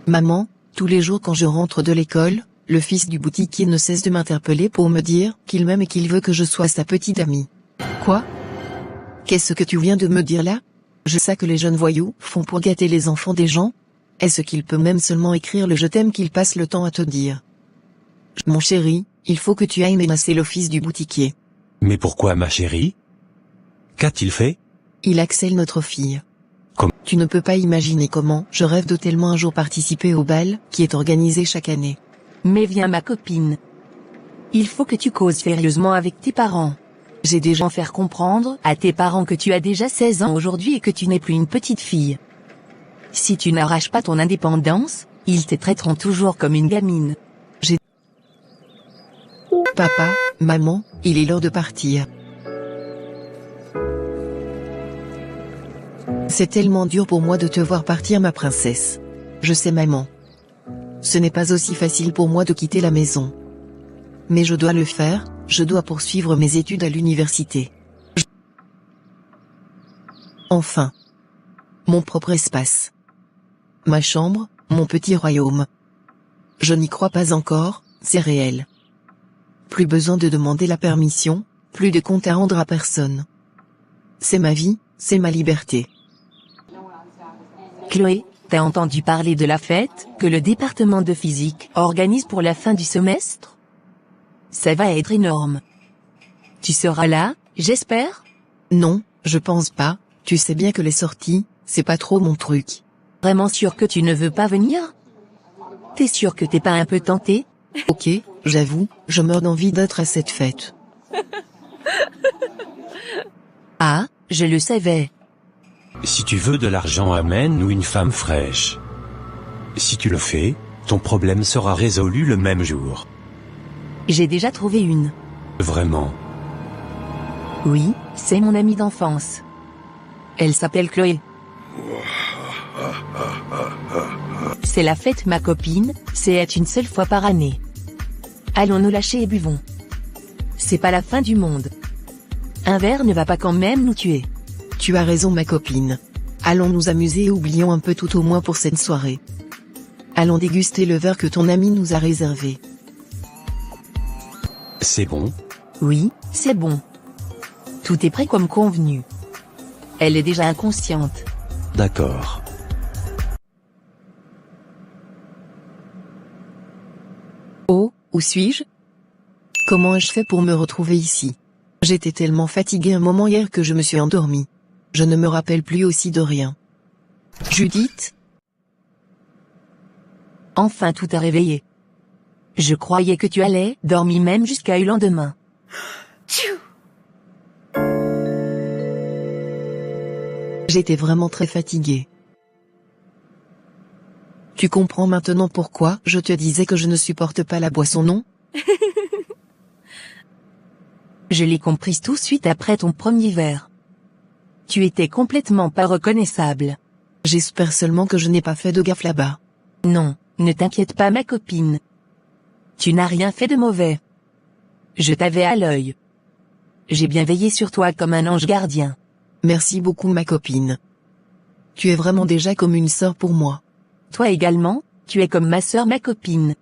Maman, tous les jours quand je rentre de l'école, le fils du boutiquier ne cesse de m'interpeller pour me dire qu'il m'aime et qu'il veut que je sois sa petite amie. Quoi? Qu'est-ce que tu viens de me dire là? Je sais que les jeunes voyous font pour gâter les enfants des gens. Est-ce qu'il peut même seulement écrire le je t'aime qu'il passe le temps à te dire? Mon chéri, il faut que tu ailles menacer le fils du boutiquier. Mais pourquoi ma chérie? Qu'a-t-il fait? Il harcèle notre fille. Comment? Tu ne peux pas imaginer comment je rêve de tellement un jour participer au bal qui est organisé chaque année. Mais viens ma copine. Il faut que tu causes sérieusement avec tes parents. J'ai déjà faire comprendre à tes parents que tu as déjà 16 ans aujourd'hui et que tu n'es plus une petite fille. Si tu n'arraches pas ton indépendance, ils te traiteront toujours comme une gamine. Papa, maman, il est l'heure de partir. C'est tellement dur pour moi de te voir partir ma princesse. Je sais maman. Ce n'est pas aussi facile pour moi de quitter la maison. Mais je dois le faire, je dois poursuivre mes études à l'université. Enfin. Mon propre espace. Ma chambre, mon petit royaume. Je n'y crois pas encore, c'est réel. Plus besoin de demander la permission, plus de compte à rendre à personne. C'est ma vie, c'est ma liberté. Chloé, t'as entendu parler de la fête que le département de physique organise pour la fin du semestre? Ça va être énorme. Tu seras là, j'espère? Non, je pense pas, tu sais bien que les sorties, c'est pas trop mon truc. Vraiment sûr que tu ne veux pas venir? T'es sûr que t'es pas un peu tenté? Ok, j'avoue, je meurs d'envie d'être à cette fête. Ah, je le savais. Si tu veux de l'argent, amène-nous une femme fraîche. Si tu le fais, ton problème sera résolu le même jour. J'ai déjà trouvé une. Vraiment? Oui, c'est mon amie d'enfance. Elle s'appelle Chloé. C'est la fête ma copine, c'est une seule fois par année. Allons nous lâcher et buvons. C'est pas la fin du monde. Un verre ne va pas quand même nous tuer. Tu as raison ma copine. Allons nous amuser et oublions un peu tout au moins pour cette soirée. Allons déguster le verre que ton ami nous a réservé. C'est bon? Oui, c'est bon. Tout est prêt comme convenu. Elle est déjà inconsciente. D'accord. Oh, où suis-je? Comment ai-je fait pour me retrouver ici? J'étais tellement fatiguée un moment hier que je me suis endormie. Je ne me rappelle plus aussi de rien. Judith? Enfin tout a réveillé. Je croyais que tu allais dormir même jusqu'à le lendemain. J'étais vraiment très fatiguée. Tu comprends maintenant pourquoi je te disais que je ne supporte pas la boisson, non? Je l'ai compris tout de suite après ton premier verre. Tu étais complètement pas reconnaissable. J'espère seulement que je n'ai pas fait de gaffe là-bas. Non, ne t'inquiète pas ma copine. Tu n'as rien fait de mauvais. Je t'avais à l'œil. J'ai bien veillé sur toi comme un ange gardien. Merci beaucoup ma copine. Tu es vraiment déjà comme une sœur pour moi. Toi également, tu es comme ma sœur ma copine.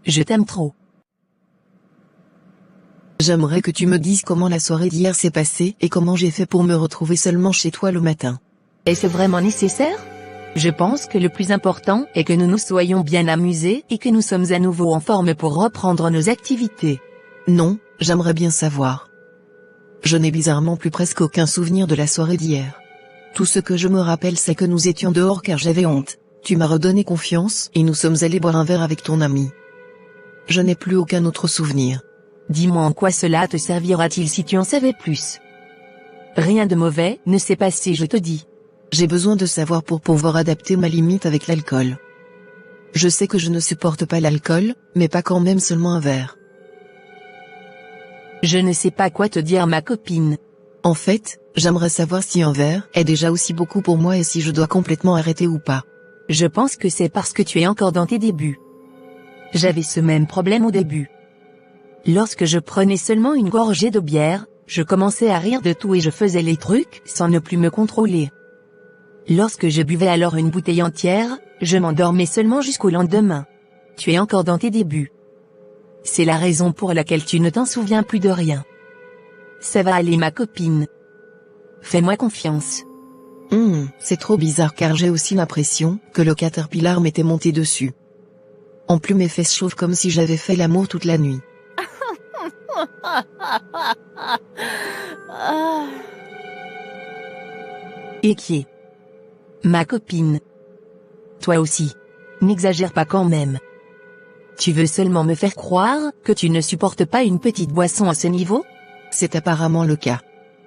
Je t'aime trop. J'aimerais que tu me dises comment la soirée d'hier s'est passée et comment j'ai fait pour me retrouver seulement chez toi le matin. Est-ce vraiment nécessaire? Je pense que le plus important est que nous nous soyons bien amusés et que nous sommes à nouveau en forme pour reprendre nos activités. Non, j'aimerais bien savoir. Je n'ai bizarrement plus presque aucun souvenir de la soirée d'hier. Tout ce que je me rappelle c'est que nous étions dehors car j'avais honte. Tu m'as redonné confiance et nous sommes allés boire un verre avec ton ami. Je n'ai plus aucun autre souvenir. Dis-moi en quoi cela te servira-t-il si tu en savais plus? Rien de mauvais ne s'est passé, je te dis. J'ai besoin de savoir pour pouvoir adapter ma limite avec l'alcool. Je sais que je ne supporte pas l'alcool, mais pas quand même seulement un verre. Je ne sais pas quoi te dire ma copine. En fait, j'aimerais savoir si un verre est déjà aussi beaucoup pour moi et si je dois complètement arrêter ou pas. Je pense que c'est parce que tu es encore dans tes débuts. J'avais ce même problème au début. Lorsque je prenais seulement une gorgée de bière, je commençais à rire de tout et je faisais les trucs sans ne plus me contrôler. Lorsque je buvais alors une bouteille entière, Je m'endormais seulement jusqu'au lendemain. Tu es encore dans tes débuts. C'est la raison pour laquelle tu ne t'en souviens plus de rien. Ça va aller ma copine. Fais-moi confiance. C'est trop bizarre car j'ai aussi l'impression que le caterpillar m'était monté dessus. En plus mes fesses chauffent comme si j'avais fait l'amour toute la nuit. Et qui est ma copine. Toi aussi. N'exagère pas quand même. Tu veux seulement me faire croire que tu ne supportes pas une petite boisson à ce niveau? C'est apparemment le cas.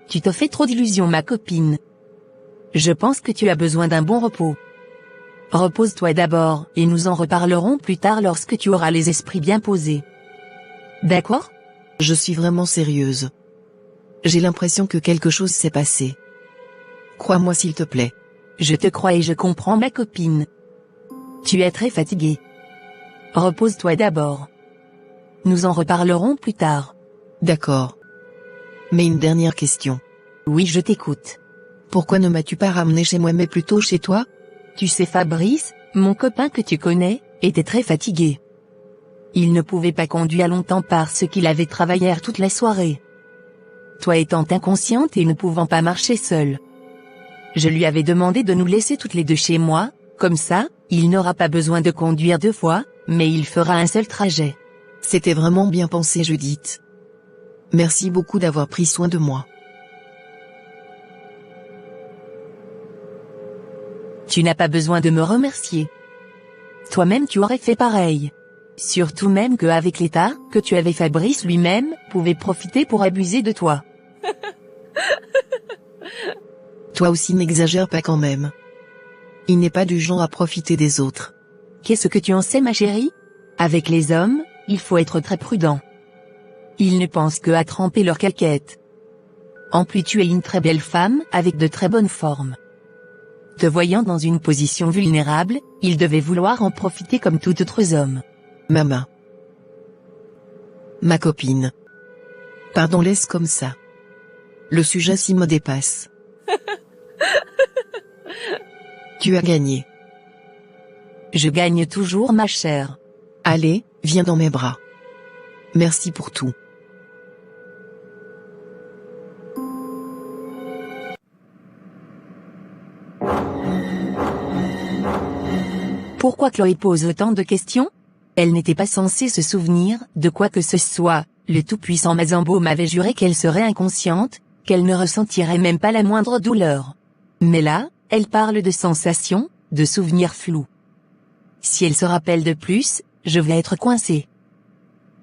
Tu te fais trop d'illusions ma copine. Je pense que tu as besoin d'un bon repos. Repose-toi d'abord, et nous en reparlerons plus tard lorsque tu auras les esprits bien posés. D'accord? Je suis vraiment sérieuse. J'ai l'impression que quelque chose s'est passé. Crois-moi s'il te plaît. Je te crois et je comprends ma copine. Tu es très fatiguée. Repose-toi d'abord. Nous en reparlerons plus tard. D'accord. Mais une dernière question. Oui, je t'écoute. Pourquoi ne m'as-tu pas ramené chez moi mais plutôt chez toi? Tu sais Fabrice, mon copain que tu connais, était très fatigué. Il ne pouvait pas conduire longtemps parce qu'il avait travaillé toute la soirée. Toi étant inconsciente et ne pouvant pas marcher seule. Je lui avais demandé de nous laisser toutes les deux chez moi, comme ça, il n'aura pas besoin de conduire 2 fois, mais il fera un seul trajet. C'était vraiment bien pensé Judith. Merci beaucoup d'avoir pris soin de moi. Tu n'as pas besoin de me remercier. Toi-même tu aurais fait pareil. Surtout même qu'avec l'état que tu avais Fabrice lui-même pouvait profiter pour abuser de toi. Toi aussi n'exagère pas quand même. Il n'est pas du genre à profiter des autres. Qu'est-ce que tu en sais ma chérie? Avec les hommes, il faut être très prudent. Ils ne pensent que à tremper leur caquette. En plus tu es une très belle femme avec de très bonnes formes. Te voyant dans une position vulnérable, il devait vouloir en profiter comme tout autre homme. Maman. Ma copine. Pardon laisse comme ça. Le sujet s'y me dépasse. Tu as gagné. Je gagne toujours ma chère. Allez, viens dans mes bras. Merci pour tout. Pourquoi Chloé pose autant de questions? Elle n'était pas censée se souvenir de quoi que ce soit. Le tout-puissant Mazambo m'avait juré qu'elle serait inconsciente, qu'elle ne ressentirait même pas la moindre douleur. Mais là, elle parle de sensations, de souvenirs flous. Si elle se rappelle de plus, je vais être coincée.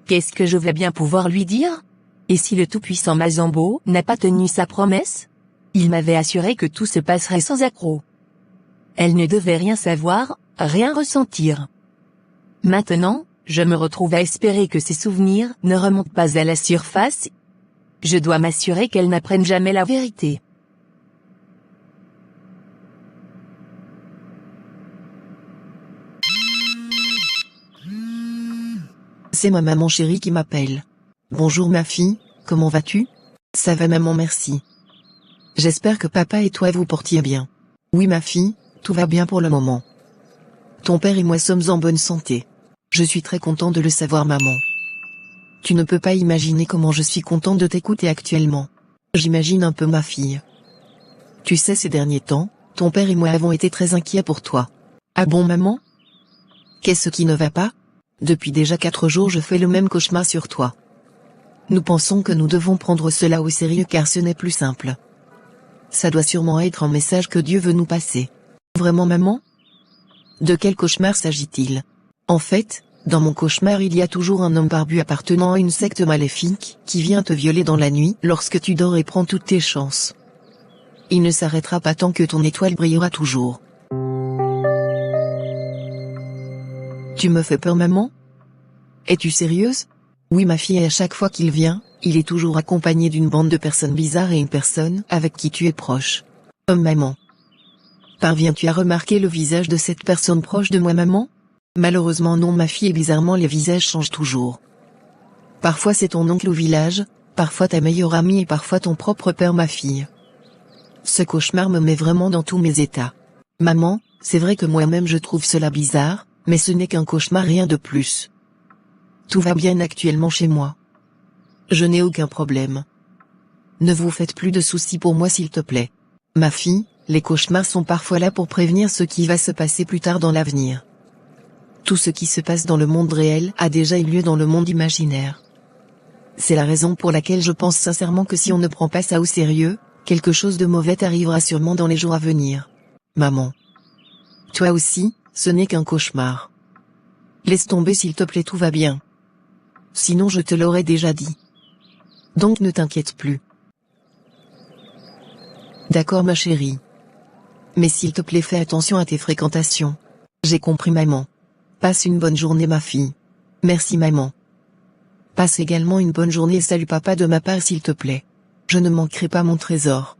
Qu'est-ce que je vais bien pouvoir lui dire? Et si le tout-puissant Mazambo n'a pas tenu sa promesse? Il m'avait assuré que tout se passerait sans accroc. Elle ne devait rien savoir, rien ressentir. Maintenant, je me retrouve à espérer que ses souvenirs ne remontent pas à la surface. Je dois m'assurer qu'elle n'apprenne jamais la vérité. C'est ma maman chérie qui m'appelle. Bonjour ma fille, comment vas-tu? Ça va maman merci. J'espère que papa et toi vous portiez bien. Oui ma fille, tout va bien pour le moment. Ton père et moi sommes en bonne santé. Je suis très content de le savoir maman. Tu ne peux pas imaginer comment je suis content de t'écouter actuellement. J'imagine un peu ma fille. Tu sais ces derniers temps, ton père et moi avons été très inquiets pour toi. Ah bon maman? Qu'est-ce qui ne va pas? Depuis déjà 4 jours je fais le même cauchemar sur toi. Nous pensons que nous devons prendre cela au sérieux car ce n'est plus simple. Ça doit sûrement être un message que Dieu veut nous passer. Vraiment maman? De quel cauchemar s'agit-il? En fait, dans mon cauchemar il y a toujours un homme barbu appartenant à une secte maléfique qui vient te violer dans la nuit lorsque tu dors et prends toutes tes chances. Il ne s'arrêtera pas tant que ton étoile brillera toujours. Tu me fais peur maman? Es-tu sérieuse? Oui ma fille et à chaque fois qu'il vient, il est toujours accompagné d'une bande de personnes bizarres et une personne avec qui tu es proche. Oh maman. Parviens-tu à remarquer le visage de cette personne proche de moi maman? Malheureusement non ma fille et bizarrement les visages changent toujours. Parfois c'est ton oncle au village, parfois ta meilleure amie et parfois ton propre père ma fille. Ce cauchemar me met vraiment dans tous mes états. Maman, c'est vrai que moi-même je trouve cela bizarre, mais ce n'est qu'un cauchemar, rien de plus. Tout va bien actuellement chez moi. Je n'ai aucun problème. Ne vous faites plus de soucis pour moi s'il te plaît. Ma fille, les cauchemars sont parfois là pour prévenir ce qui va se passer plus tard dans l'avenir. Tout ce qui se passe dans le monde réel a déjà eu lieu dans le monde imaginaire. C'est la raison pour laquelle je pense sincèrement que si on ne prend pas ça au sérieux, quelque chose de mauvais arrivera sûrement dans les jours à venir. Maman. Toi aussi, ce n'est qu'un cauchemar. Laisse tomber s'il te plaît, tout va bien. Sinon je te l'aurais déjà dit. Donc ne t'inquiète plus. D'accord ma chérie. Mais s'il te plaît fais attention à tes fréquentations. J'ai compris maman. Passe une bonne journée ma fille. Merci maman. Passe également une bonne journée et salue papa de ma part s'il te plaît. Je ne manquerai pas mon trésor.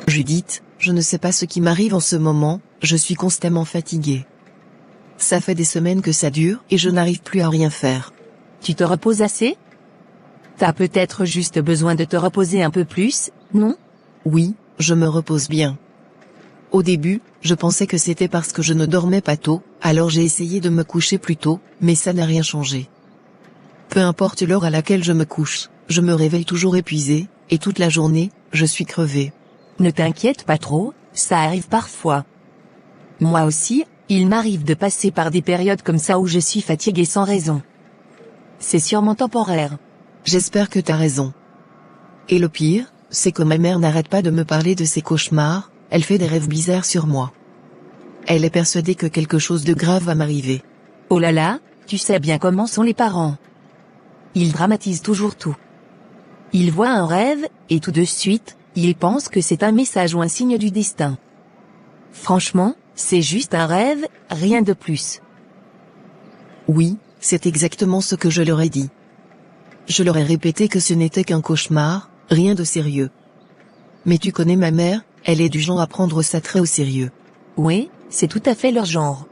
Judith, je ne sais pas ce qui m'arrive en ce moment, je suis constamment fatiguée. Ça fait des semaines que ça dure et je n'arrive plus à rien faire. Tu te reposes assez? T'as peut-être juste besoin de te reposer un peu plus, non? Oui, je me repose bien. Au début, je pensais que c'était parce que je ne dormais pas tôt, alors j'ai essayé de me coucher plus tôt, mais ça n'a rien changé. Peu importe l'heure à laquelle je me couche, je me réveille toujours épuisée, et toute la journée, je suis crevée. Ne t'inquiète pas trop, ça arrive parfois. Moi aussi, il m'arrive de passer par des périodes comme ça où je suis fatiguée sans raison. C'est sûrement temporaire. J'espère que t'as raison. Et le pire, c'est que ma mère n'arrête pas de me parler de ses cauchemars, elle fait des rêves bizarres sur moi. Elle est persuadée que quelque chose de grave va m'arriver. Oh là là, tu sais bien comment sont les parents. Ils dramatisent toujours tout. Ils voient un rêve, et tout de suite, ils pensent que c'est un message ou un signe du destin. Franchement, c'est juste un rêve, rien de plus. Oui, c'est exactement ce que je leur ai dit. Je leur ai répété que ce n'était qu'un cauchemar, rien de sérieux. Mais tu connais ma mère, elle est du genre à prendre ça très au sérieux. Oui, c'est tout à fait leur genre.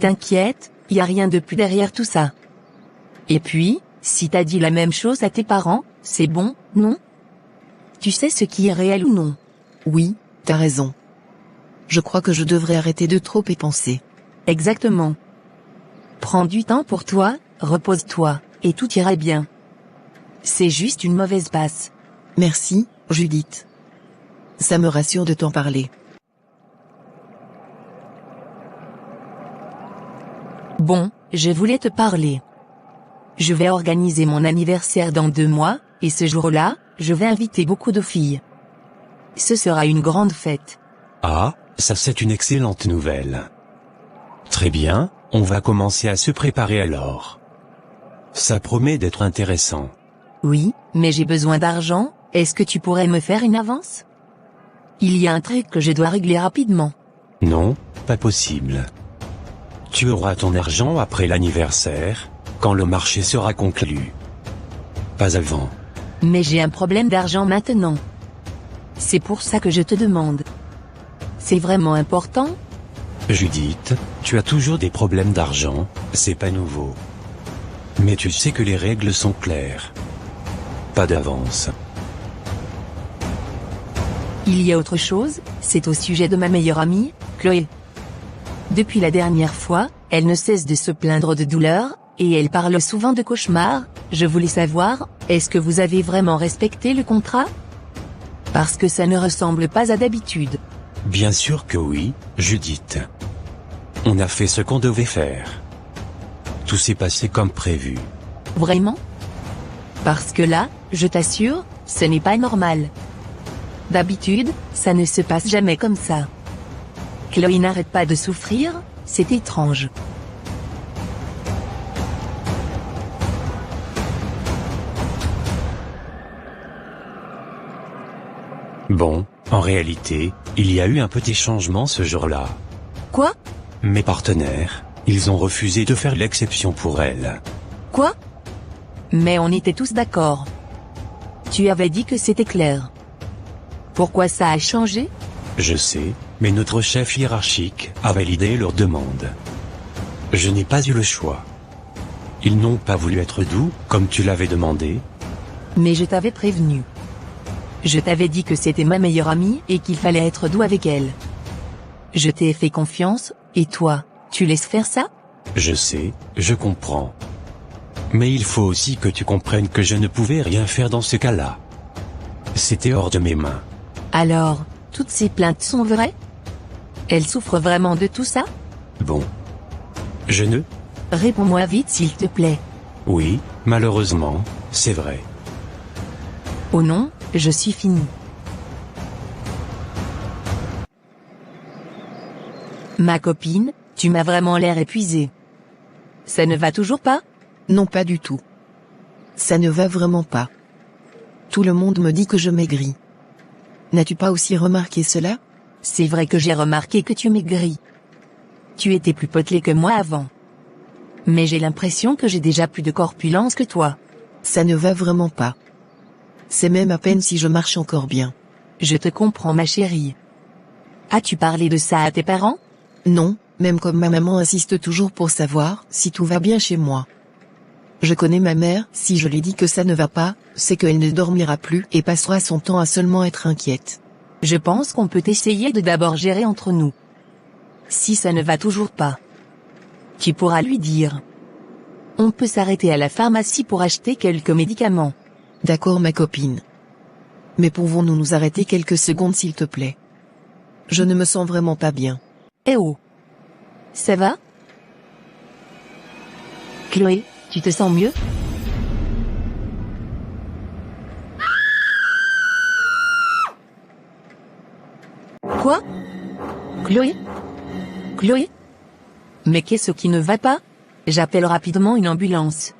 T'inquiète, y a rien de plus derrière tout ça. Et puis, si t'as dit la même chose à tes parents, c'est bon, non? Tu sais ce qui est réel ou non? Oui, t'as raison. Je crois que je devrais arrêter de trop y penser. Exactement. Prends du temps pour toi, repose-toi, et tout ira bien. C'est juste une mauvaise passe. Merci, Judith. Ça me rassure de t'en parler. Bon, je voulais te parler. Je vais organiser mon anniversaire dans 2 mois, et ce jour-là, je vais inviter beaucoup de filles. Ce sera une grande fête. Ah, ça c'est une excellente nouvelle. Très bien, on va commencer à se préparer alors. Ça promet d'être intéressant. Oui, mais j'ai besoin d'argent, est-ce que tu pourrais me faire une avance? Il y a un truc que je dois régler rapidement. Non, pas possible. Tu auras ton argent après l'anniversaire, quand le marché sera conclu. Pas avant. Mais j'ai un problème d'argent maintenant. C'est pour ça que je te demande. C'est vraiment important? Judith, tu as toujours des problèmes d'argent, c'est pas nouveau. Mais tu sais que les règles sont claires. Pas d'avance. Il y a autre chose, c'est au sujet de ma meilleure amie, Chloé. Depuis la dernière fois, elle ne cesse de se plaindre de douleurs, et elle parle souvent de cauchemars. Je voulais savoir, est-ce que vous avez vraiment respecté le contrat? Parce que ça ne ressemble pas à d'habitude. Bien sûr que oui, Judith. On a fait ce qu'on devait faire. Tout s'est passé comme prévu. Vraiment? Parce que là, je t'assure, ce n'est pas normal. D'habitude, ça ne se passe jamais comme ça. Chloé n'arrête pas de souffrir, c'est étrange. Bon, en réalité, il y a eu un petit changement ce jour-là. Quoi? Mes partenaires, ils ont refusé de faire l'exception pour elle. Quoi? Mais on était tous d'accord. Tu avais dit que c'était clair. Pourquoi ça a changé? Je sais, mais notre chef hiérarchique a validé leur demande. Je n'ai pas eu le choix. Ils n'ont pas voulu être doux, comme tu l'avais demandé. Mais je t'avais prévenu. Je t'avais dit que c'était ma meilleure amie et qu'il fallait être doux avec elle. Je t'ai fait confiance, et toi, tu laisses faire ça? Je sais, je comprends. Mais il faut aussi que tu comprennes que je ne pouvais rien faire dans ce cas-là. C'était hors de mes mains. Alors, toutes ces plaintes sont vraies? Elle souffre vraiment de tout ça? Bon. Je ne... Réponds-moi vite s'il te plaît. Oui, malheureusement, c'est vrai. Oh non, je suis fini. Ma copine, tu m'as vraiment l'air épuisée. Ça ne va toujours pas? Non, pas du tout. Ça ne va vraiment pas. Tout le monde me dit que je maigris. N'as-tu pas aussi remarqué cela? C'est vrai que j'ai remarqué que tu maigris. Tu étais plus potelé que moi avant. Mais j'ai l'impression que j'ai déjà plus de corpulence que toi. Ça ne va vraiment pas. C'est même à peine si je marche encore bien. Je te comprends ma chérie. As-tu parlé de ça à tes parents? Non, même comme ma maman insiste toujours pour savoir si tout va bien chez moi. Je connais ma mère, si je lui dis que ça ne va pas, c'est qu'elle ne dormira plus et passera son temps à seulement être inquiète. Je pense qu'on peut essayer de d'abord gérer entre nous. Si ça ne va toujours pas, tu pourras lui dire. On peut s'arrêter à la pharmacie pour acheter quelques médicaments. D'accord ma copine. Mais pouvons-nous nous arrêter quelques secondes s'il te plaît? Je ne me sens vraiment pas bien. Eh oh. Ça va? Chloé, tu te sens mieux? Quoi? Chloé? Chloé? Mais qu'est-ce qui ne va pas? J'appelle rapidement une ambulance.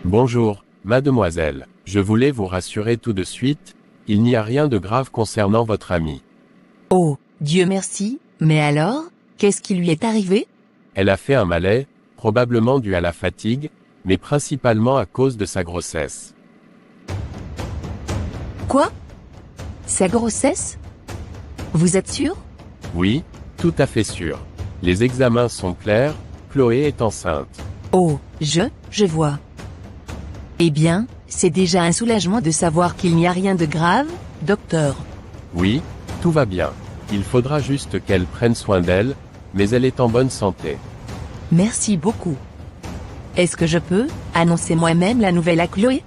Bonjour, mademoiselle. Je voulais vous rassurer tout de suite, il n'y a rien de grave concernant votre amie. Oh, Dieu merci, mais alors, qu'est-ce qui lui est arrivé? Elle a fait un malaise, probablement dû à la fatigue, mais principalement à cause de sa grossesse. Quoi? Sa grossesse? Vous êtes sûr? Oui, tout à fait sûr. Les examens sont clairs, Chloé est enceinte. Oh, je vois. Eh bien, c'est déjà un soulagement de savoir qu'il n'y a rien de grave, docteur. Oui, tout va bien. Il faudra juste qu'elle prenne soin d'elle, mais elle est en bonne santé. Merci beaucoup. Est-ce que je peux annoncer moi-même la nouvelle à Chloé?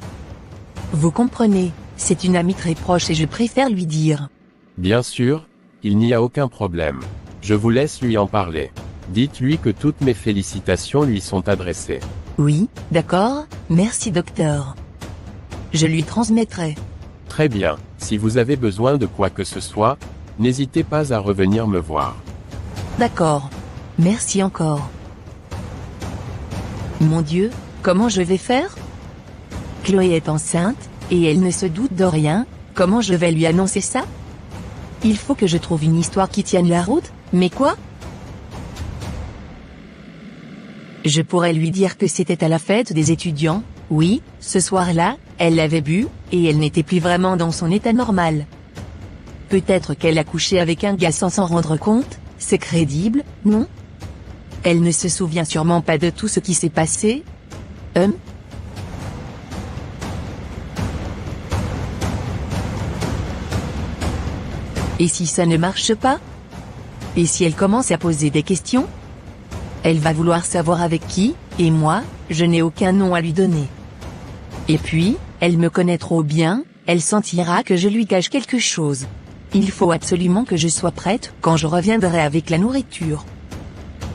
Vous comprenez, c'est une amie très proche et je préfère lui dire. Bien sûr, il n'y a aucun problème. Je vous laisse lui en parler. Dites-lui que toutes mes félicitations lui sont adressées. Oui, d'accord, merci docteur. Je lui transmettrai. Très bien, si vous avez besoin de quoi que ce soit, n'hésitez pas à revenir me voir. D'accord. Merci encore. Mon Dieu, comment je vais faire? Chloé est enceinte, et elle ne se doute de rien, comment je vais lui annoncer ça? Il faut que je trouve une histoire qui tienne la route, mais quoi? Je pourrais lui dire que c'était à la fête des étudiants, oui, ce soir-là, elle l'avait bu, et elle n'était plus vraiment dans son état normal. Peut-être qu'elle a couché avec un gars sans s'en rendre compte, c'est crédible, non? Elle ne se souvient sûrement pas de tout ce qui s'est passé? Et si ça ne marche pas? Et si elle commence à poser des questions? Elle va vouloir savoir avec qui, et moi, je n'ai aucun nom à lui donner. Et puis, elle me connaît trop bien, elle sentira que je lui cache quelque chose. Il faut absolument que je sois prête quand je reviendrai avec la nourriture.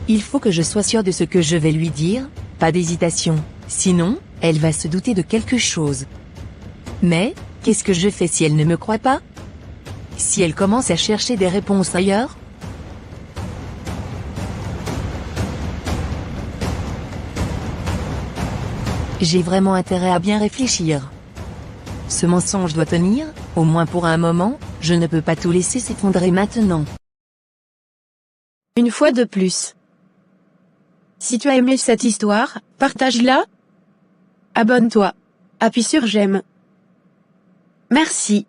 Il faut que je sois sûre de ce que je vais lui dire, pas d'hésitation, sinon, elle va se douter de quelque chose. Mais, qu'est-ce que je fais si elle ne me croit pas? Si elle commence à chercher des réponses ailleurs? J'ai vraiment intérêt à bien réfléchir. Ce mensonge doit tenir, au moins pour un moment, je ne peux pas tout laisser s'effondrer maintenant. Une fois de plus. Si tu as aimé cette histoire, partage-la. Abonne-toi. Appuie sur j'aime. Merci.